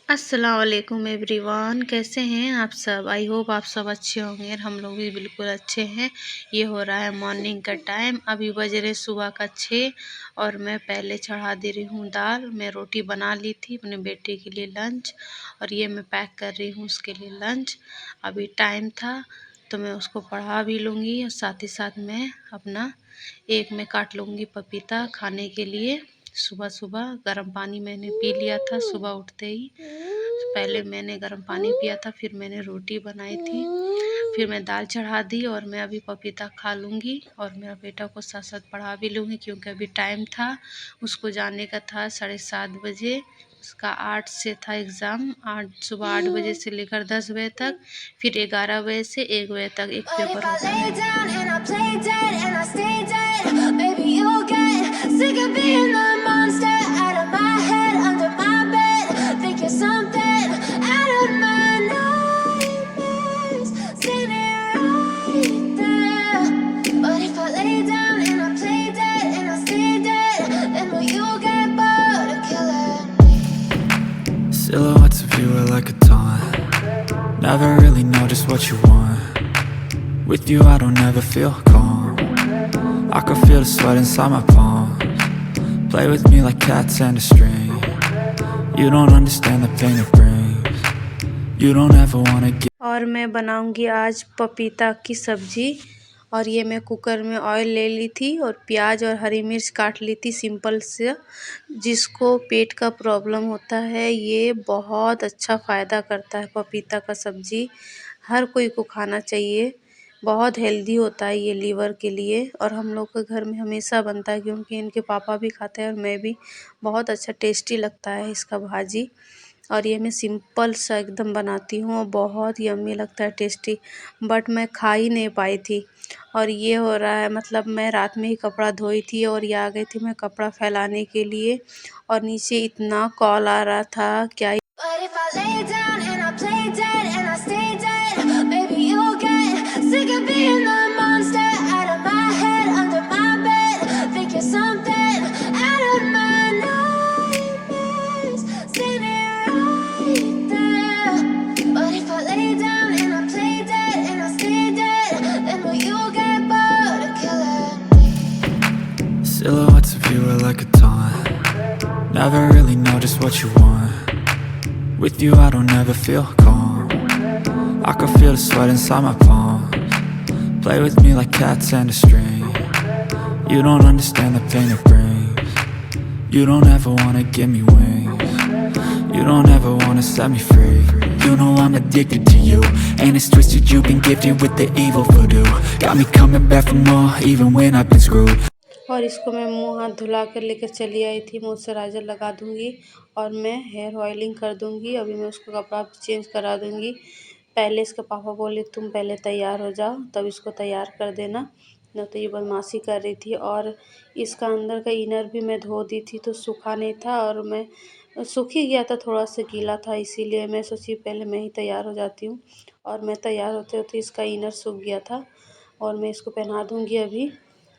अस्सलाम वालेकुम एवरीवन, कैसे हैं आप सब। आई होप आप सब अच्छे होंगे और हम लोग भी बिल्कुल अच्छे हैं। ये हो रहा है मॉर्निंग का टाइम। अभी बज रहे सुबह का 6 और मैं पहले चढ़ा दे रही हूँ दाल। मैं रोटी बना ली थी अपने बेटे के लिए लंच और ये मैं पैक कर रही हूँ उसके लिए लंच। अभी टाइम था तो मैं उसको पढ़ा भी लूँगी और साथ ही साथ मैं अपना एक में काट लूँगी पपीता खाने के लिए। सुबह सुबह गर्म पानी मैंने पी लिया था सुबह उठते ही। पहले मैंने गर्म पानी पिया था, फिर मैंने रोटी बनाई थी, फिर मैं दाल चढ़ा दी और मैं अभी पपीता खा लूँगी और मेरा बेटा को साथ साथ पढ़ा भी लूँगी क्योंकि अभी टाइम था उसको जाने का था 7:30 बजे। उसका 8 से था एग्ज़ाम। सुबह 8 बजे से लेकर 10 बजे तक, फिर 11 बजे से 1 बजे तक एक पेपर होता Silhouettes of you are like a taunt. Never really know just what you want. With you I don't ever feel calm. I can feel the sweat inside my palms. Play with me like cats and a string. You don't understand the pain it brings. You don't ever wanna get और मैं बनाऊंगी आज पपीता की सब्जी। और ये मैं कुकर में ऑयल ले ली थी और प्याज और हरी मिर्च काट ली थी सिंपल से। जिसको पेट का प्रॉब्लम होता है ये बहुत अच्छा फ़ायदा करता है पपीता का सब्जी। हर कोई को खाना चाहिए, बहुत हेल्दी होता है ये लीवर के लिए। और हम लोग के घर में हमेशा बनता है क्योंकि इनके पापा भी खाते हैं और मैं भी। बहुत अच्छा टेस्टी लगता है इसका भाजी। और ये मैं सिंपल सा एकदम बनाती हूँ और बहुत यम्मी लगता है, टेस्टी। बट मैं खा ही नहीं पाई थी। और ये हो रहा है मतलब मैं रात में ही कपड़ा धोई थी और ये आ गई थी मैं कपड़ा फैलाने के लिए और नीचे इतना कॉल आ रहा था क्या Silhouettes of you are like a taunt. Never really know just what you want. With you I don't ever feel calm. I can feel the sweat inside my palms. Play with me like cats and a string. You don't understand the pain it brings. You don't ever wanna give me wings. You don't ever wanna set me free. You know I'm addicted to you, and it's twisted you've been gifted with the evil voodoo. Got me coming back for more even when I've been screwed. और इसको मैं मुंह हाथ धुला कर लेकर चली आई थी। मॉइस्चराइज़र लगा दूंगी और मैं हेयर ऑयलिंग कर दूंगी। अभी मैं उसको कपड़ा चेंज करा दूंगी। पहले इसके पापा बोले तुम पहले तैयार हो जाओ तब इसको तैयार कर देना, न तो ये बदमाशी कर रही थी। और इसका अंदर का इनर भी मैं धो दी थी तो सूखा नहीं था और मैं सूख ही गया था, थोड़ा सा गीला था, इसीलिए मैं सोची पहले मैं ही तैयार हो जाती हूँ। और मैं तैयार होते होते इसका इनर सूख गया था और मैं इसको पहना दूँगी। अभी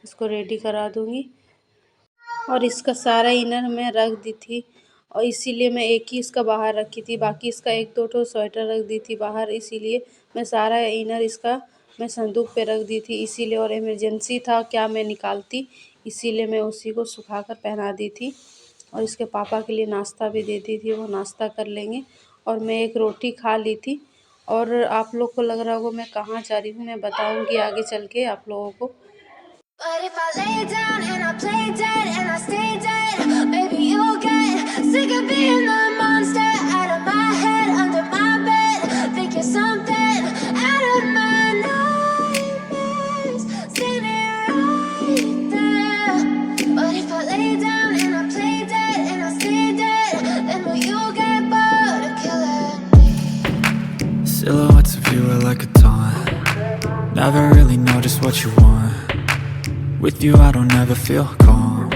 इसको रेडी करा दूँगी। और इसका सारा इनर मैं रख दी थी और इसीलिए मैं एक ही इसका बाहर रखी थी, बाकी इसका 1-2 ठो स्वेटर रख दी थी बाहर। इसीलिए मैं सारा इनर इसका मैं संदूक पे रख दी थी इसीलिए। और इमरजेंसी था क्या मैं निकालती, इसीलिए मैं उसी को सुखा कर पहना दी थी। और इसके पापा के लिए नाश्ता भी दे दी थी, वो नाश्ता कर लेंगे। और मैं एक रोटी खा ली थी। और आप लोग को लग रहा होगा मैं कहाँ जा रही हूँ, मैं बताऊँगी आगे चल के आप लोगों को। But if I lay down and I play dead and I stay dead, baby, you'll get sick of being the monster out of my head, under my bed. Think you're something out of my nightmares, standing right there. But if I lay down and I play dead and I stay dead, then will you get bored of killing me? Silhouettes of you are like a taunt. Never really know just what you want. With you I don't ever feel calm.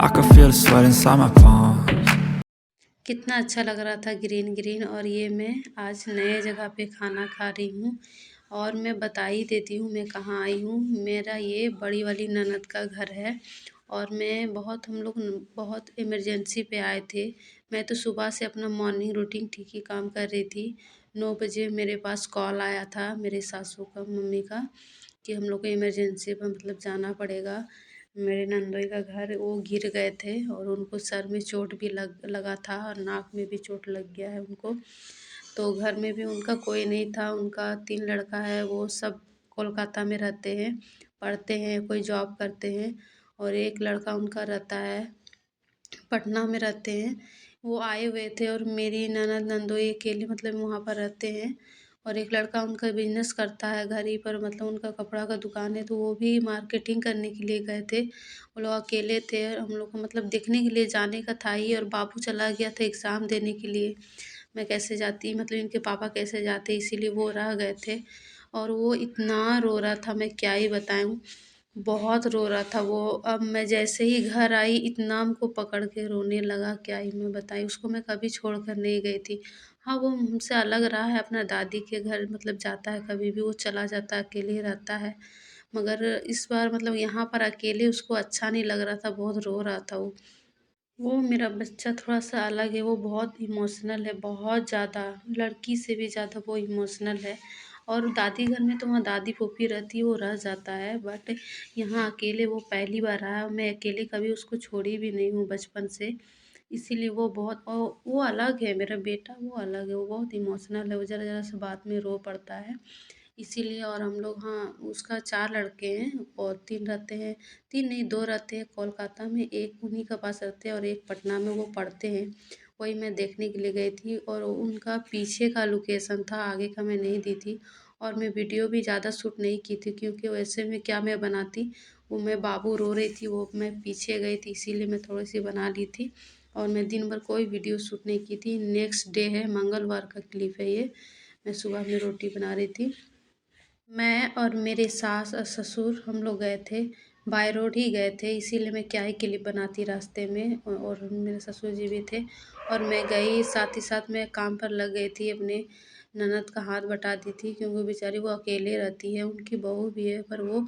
I can feel the sweat inside my palms. कितना अच्छा लग रहा था green green. और ये मैं आज नए जगह पे खाना खा रही हूँ और मैं बता ही देती हूँ मैं कहाँ आई हूँ। मेरा ये बड़ी वाली ननद का घर है और मैं बहुत हम लोग बहुत इमरजेंसी पे आए थे। मैं तो सुबह से अपना मॉर्निंग रूटीन ठीक ही काम कर रही थी। 9 बजे मेरे पास कॉल आया था मेरे सासू का, मम्मी का, कि हम लोग को इमरजेंसी में मतलब जाना पड़ेगा। मेरे नंदोई का घर, वो गिर गए थे और उनको सर में चोट भी लगा था और नाक में भी चोट लग गया है उनको। तो घर में भी उनका कोई नहीं था। उनका 3 लड़का है, वो सब कोलकाता में रहते हैं, पढ़ते हैं, कोई जॉब करते हैं, और एक लड़का उनका रहता है पटना में रहते हैं। वो आए हुए थे और मेरी ननद नंदोई अकेले मतलब वहाँ पर रहते हैं। और एक लड़का उनका बिजनेस करता है घर ही पर, मतलब उनका कपड़ा का दुकान है, तो वो भी मार्केटिंग करने के लिए गए थे। वो लोग अकेले थे और हम लोग को मतलब देखने के लिए जाने का था ही, और बाबू चला गया था एग्ज़ाम देने के लिए। मैं कैसे जाती, मतलब इनके पापा कैसे जाते, इसीलिए वो रह गए थे। और वो इतना रो रहा था, मैं क्या ही बताऊँ। बहुत रो रहा था वो। अब मैं जैसे ही घर आई इतना हमको पकड़ के रोने लगा, क्या ही मैं बताई। उसको मैं कभी छोड़ कर नहीं गई थी। हाँ, वो हमसे अलग रहा है, अपना दादी के घर मतलब जाता है, कभी भी वो चला जाता है, अकेले ही रहता है। मगर इस बार मतलब यहाँ पर अकेले उसको अच्छा नहीं लग रहा था, बहुत रो रहा था वो। वो मेरा बच्चा थोड़ा-सा अलग है, वो बहुत इमोशनल है, बहुत ज़्यादा, लड़की से भी ज़्यादा वो इमोशनल है। और दादी घर में तो वहाँ दादी-फूफी रहती है, वो रह जाता है, बट यहाँ अकेले वो पहली बार रहा है। मैं अकेले कभी उसको छोड़ी भी नहीं हूँ बचपन से, इसीलिए वो बहुत वो अलग है, मेरा बेटा वो अलग है, वो बहुत इमोशनल है, वो ज़रा-ज़रा सी बात में रो पड़ता है। इसीलिए, और हम लोग, हाँ, उसका 4 लड़के हैं और 3 रहते हैं, 3 नहीं 2 रहते हैं कोलकाता में, एक उन्हीं के पास रहते हैं और एक पटना में वो पढ़ते हैं। वही मैं देखने के लिए गई थी, और उनका पीछे का लोकेशन था, आगे का मैं नहीं दी थी। और मैं वीडियो भी ज़्यादा शूट नहीं की थी, क्योंकि वैसे में क्या मैं बनाती, वो मैं बाबू रो रही थी, वो मैं पीछे गई थी, इसीलिए मैं थोड़ी सी बना ली थी। और मैं दिन भर कोई वीडियो शूट नहीं की थी। नेक्स्ट डे है, मंगलवार का क्लिप है ये। मैं सुबह में रोटी बना रही थी। मैं और मेरे सास और ससुर हम लोग गए थे, बाय रोड ही गए थे, इसीलिए मैं क्या ही क्लिप बनाती रास्ते में, और मेरे ससुर जी भी थे। और मैं गई, साथ ही साथ मैं काम पर लग गई थी, अपने ननद का हाथ बटा दी थी, क्योंकि बेचारी वो अकेले रहती है, उनकी बहू भी है, पर वो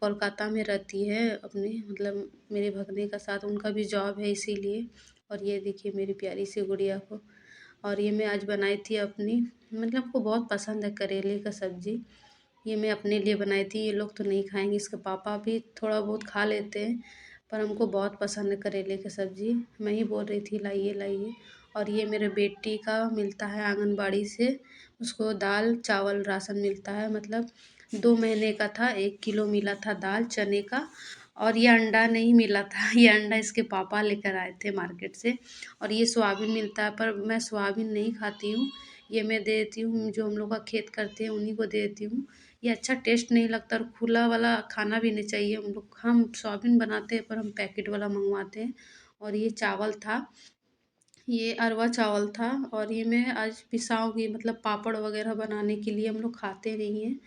कोलकाता में रहती है अपने मतलब मेरे भगने का साथ, उनका भी जॉब है इसीलिए। और ये देखिए मेरी प्यारी सी गुड़िया को। और ये मैं आज बनाई थी अपनी, मतलब को बहुत पसंद है करेले का सब्ज़ी। ये मैं अपने लिए बनाई थी, ये लोग तो नहीं खाएंगे, इसके पापा भी थोड़ा बहुत खा लेते हैं, पर हमको बहुत पसंद है करेले की सब्ज़ी। मैं ही बोल रही थी लाइए लाइए। और ये मेरे बेटी का मिलता है आंगनबाड़ी से, उसको दाल चावल राशन मिलता है, मतलब 2 महीने का था, 1 किलो मिला था दाल चने का। और ये अंडा नहीं मिला था, ये अंडा इसके पापा लेकर आए थे मार्केट से। और ये सोयाबीन मिलता है, पर मैं सोयाबीन नहीं खाती हूँ, ये मैं दे देती हूँ, जो हम लोग का खेत करते हैं उन्हीं को दे देती हूँ। ये अच्छा टेस्ट नहीं लगता, और खुला वाला खाना भी नहीं चाहिए। हम सोयाबीन बनाते हैं, पर हम पैकेट वाला मंगवाते हैं। और ये चावल था, ये अरवा चावल था, और ये मैं आज पिसाऊंगी, मतलब पापड़ वगैरह बनाने के लिए। हम लोग खाते नहीं हैं,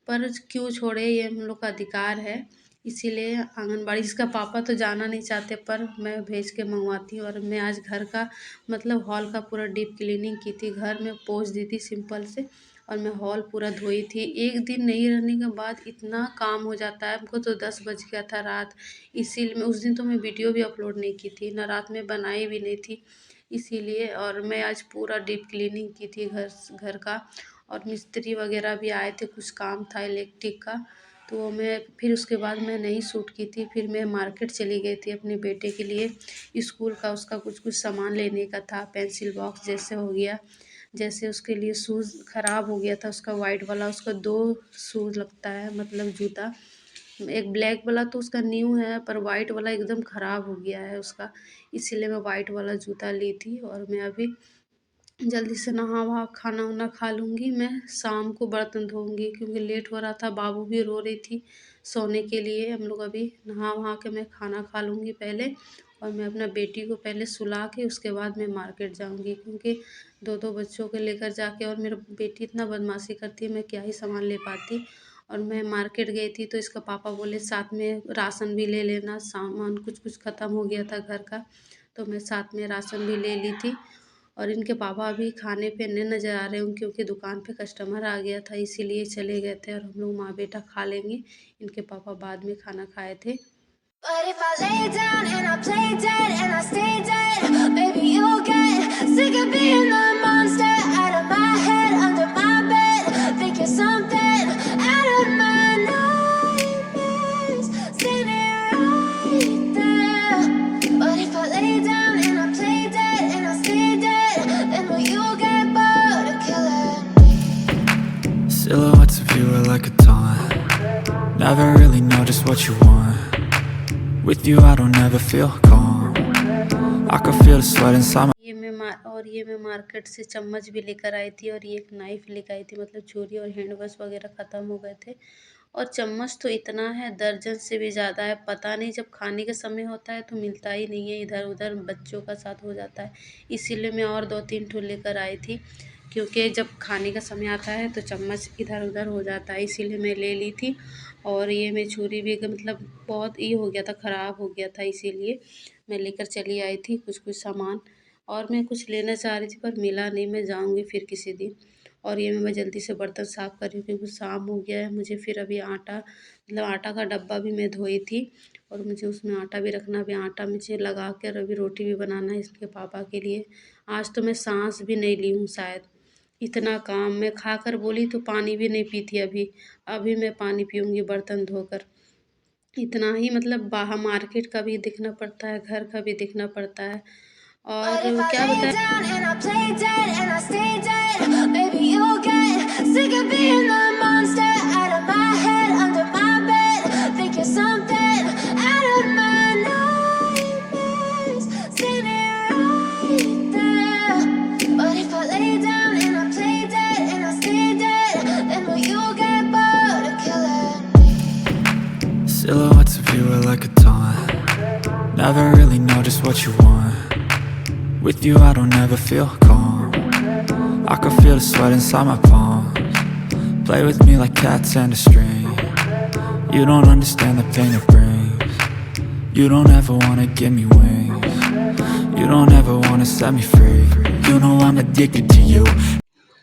पर क्यों छोड़े, ये हम लोग का अधिकार है। इसीलिए आंगनबाड़ी, इसका पापा तो जाना नहीं चाहते, पर मैं भेज के मंगवाती हूँ। और मैं आज घर का मतलब हॉल का पूरा डीप क्लीनिंग की थी, घर में पोंछ दी थी सिंपल से। और मैं हॉल पूरा धोई थी। एक दिन नहीं रहने के बाद इतना काम हो जाता है, हमको तो 10 बज गया था रात। इसीलिए मैं उस दिन तो मैं वीडियो भी अपलोड नहीं की थी, ना रात में बनाई भी नहीं थी, इसीलिए। और मैं आज पूरा डीप क्लीनिंग की थी घर घर का। और मिस्त्री वगैरह भी आए थे, कुछ काम था इलेक्ट्रिक का, तो वो मैं फिर उसके बाद मैं नहीं शूट की थी। फिर मैं मार्केट चली गई थी अपने बेटे के लिए, स्कूल का उसका कुछ कुछ सामान लेने का था, पेंसिल बॉक्स जैसे हो गया, जैसे उसके लिए शूज़ ख़राब हो गया था उसका वाइट वाला, उसका 2 शूज़ लगता है मतलब जूता। एक ब्लैक वाला तो उसका न्यू है, पर वाइट वाला एकदम ख़राब हो गया है उसका, इसीलिए मैं वाइट वाला जूता ली थी। और मैं अभी जल्दी से नहा वहा खाना वाना खा लूँगी। मैं शाम को बर्तन धोऊँगी, क्योंकि लेट हो रहा था, बाबू भी रो रही थी सोने के लिए। हम लोग अभी नहा वहा के मैं खाना खा लूँगी पहले, और मैं अपना बेटी को पहले सुला के उसके बाद मैं मार्केट जाऊँगी, क्योंकि 2-2 बच्चों को लेकर जाके, और मेरा बेटी इतना बदमाशी करती है, मैं क्या ही सामान ले पाती। और मैं मार्केट गई थी, तो इसका पापा बोले साथ में राशन भी ले लेना, सामान कुछ कुछ ख़त्म हो गया था घर का, तो मैं साथ में राशन भी ले ली थी। और इनके पापा अभी खाने पे नहीं नज़र आ रहे हैं, क्योंकि दुकान पे कस्टमर आ गया था, इसीलिए चले गए थे। और हम लोग माँ बेटा खा लेंगे, इनके पापा बाद में खाना खाए थे। But if I lay down and I play dead and I stay dead, baby, you'll get sick of being the monster out of my head, under my bed. Think you're something out of my nightmares, standing right there. But if I lay down and I play dead and I stay dead, then will you get bored of killing me? Silhouettes of you are like a taunt. Never really know just what you want. With you I don't ever feel calm. I can feel the sweat inside my ये मैं market से चम्मच भी लेकर आई थी और ये एक नाइफ़ लेकर आई थी, मतलब छुरी और हैंड वॉश वगैरह ख़त्म हो गए थे। और चम्मच तो इतना है, दर्जन से भी ज़्यादा है। पता नहीं जब खाने का समय होता है तो मिलता ही नहीं है, इधर उधर बच्चों का साथ हो जाता है। इसीलिए मैं और 2-3 ठो लेकर आई थी, क्योंकि जब खाने का समय आता है तो चम्मच इधर उधर हो जाता है, इसीलिए मैं ले ली थी। और ये मैं छुरी भी मतलब बहुत ये हो गया था, ख़राब हो गया था, इसीलिए मैं लेकर चली आई थी कुछ कुछ सामान। और मैं कुछ लेना चाह रही थी पर मिला नहीं, मैं जाऊंगी फिर किसी दिन। और ये मैं जल्दी से बर्तन साफ़ कर रही हूँ क्योंकि शाम हो गया है। मुझे फिर अभी आटा, मतलब आटा का डब्बा भी मैं धोई थी और मुझे उसमें आटा भी रखना, अभी आटा मुझे लगा कर अभी रोटी भी बनाना है इसके पापा के लिए। आज तो मैं सांस भी नहीं ली हूँ शायद, इतना काम। मैं खा कर बोली तो पानी भी नहीं पी थी अभी। अभी मैं पानी पीऊँगी बर्तन धोकर। इतना ही, मतलब बाहर मार्केट का भी देखना पड़ता है, घर का भी देखना पड़ता है। But if और I क्या lay बताएं। down and I play dead and I stay dead, baby, you'll get sick of being the monster out of my head, under my bed. Think you're something out of my nightmares, standing right there. But if I lay down and I play dead and I stay dead, then will you get bored of killing me? silhouettes of you are like a taunt. Never really know just what you want. With you I don't ever feel calm. I can feel the sweat inside my palms. Play with me like cats and a string. You don't understand the pain it brings. You don't ever wanna give me wings. You don't ever wanna set me free. You know I'm addicted to you.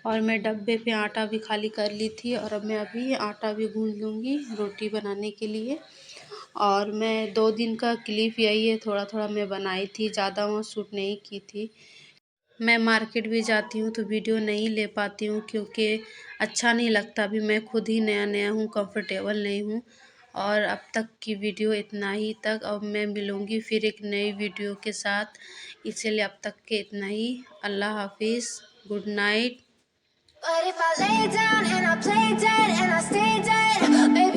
और मैं डब्बे पे आटा भी खाली कर ली थी और अब मैं अभी आटा भी गूंद लूँगी रोटी बनाने के लिए। और मैं 2 दिन का क्लिप यही है, थोड़ा थोड़ा मैं बनाई थी, ज़्यादा वहाँ शूट नहीं की थी। मैं मार्केट भी जाती हूँ तो वीडियो नहीं ले पाती हूँ क्योंकि अच्छा नहीं लगता, अभी मैं खुद ही नया नया हूँ, कंफर्टेबल नहीं हूँ। और अब तक की वीडियो इतना ही तक, अब मैं मिलूँगी फिर एक नई वीडियो के साथ, इसलिए अब तक के इतना ही। अल्लाह हाफिज़, good night. But if I lay down and I play dead and I stay dead, baby,